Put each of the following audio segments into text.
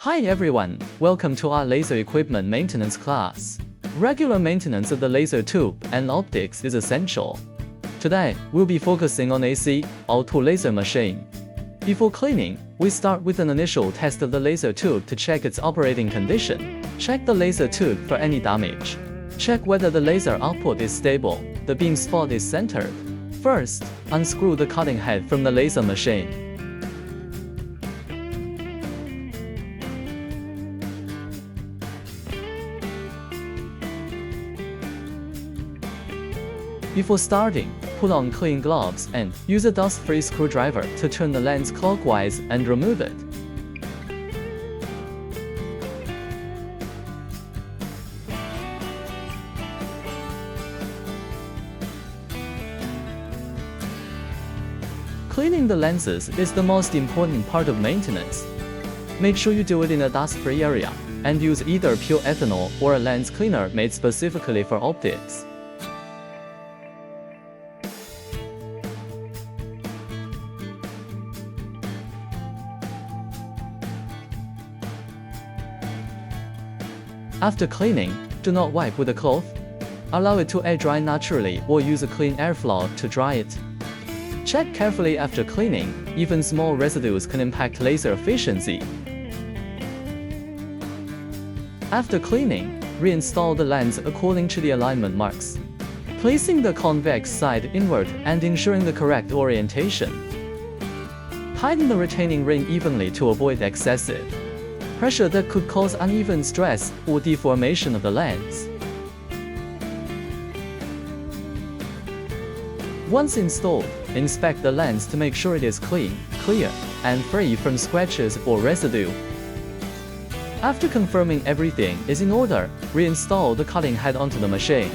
Hi everyone, welcome to our laser equipment maintenance class. Regular maintenance of the laser tube and optics is essential. Today, we'll be focusing on AC, auto laser machine. Before cleaning, we start with an initial test of the laser tube to check its operating condition. Check the laser tube for any damage. Check whether the laser output is stable, the beam spot is centered. First, unscrew the cutting head from the laser machine. Before starting, put on clean gloves and use a dust-free screwdriver to turn the lens clockwise and remove it. Cleaning the lenses is the most important part of maintenance. Make sure you do it in a dust-free area, and use either pure ethanol or a lens cleaner made specifically for optics. After cleaning, do not wipe with a cloth. Allow it to air dry naturally or use a clean air floor to dry it. Check carefully after cleaning, even small residues can impact laser efficiency. After cleaning, reinstall the lens according to the alignment marks, placing the convex side inward and ensuring the correct orientation. Tighten the retaining ring evenly to avoid excessive pressure that could cause uneven stress or deformation of the lens. Once installed, inspect the lens to make sure it is clean, clear, and free from scratches or residue. After confirming everything is in order, reinstall the cutting head onto the machine.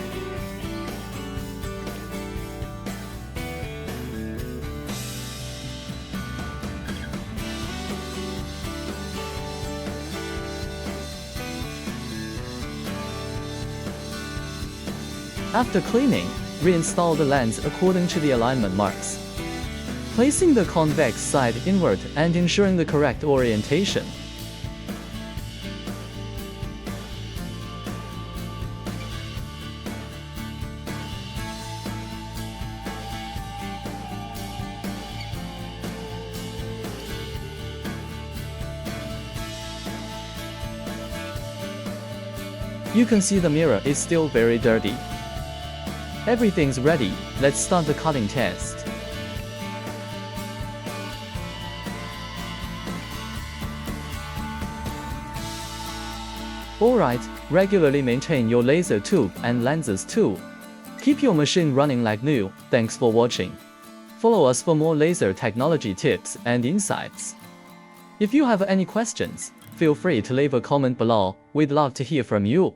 After cleaning, reinstall the lens according to the alignment marks, placing the convex side inward and ensuring the correct orientation. You can see the mirror is still very dirty. Everything's ready, let's start the cutting test. Alright, regularly maintain your laser tube and lenses too. Keep your machine running like new. Thanks for watching. Follow us for more laser technology tips and insights. If you have any questions, feel free to leave a comment below, we'd love to hear from you.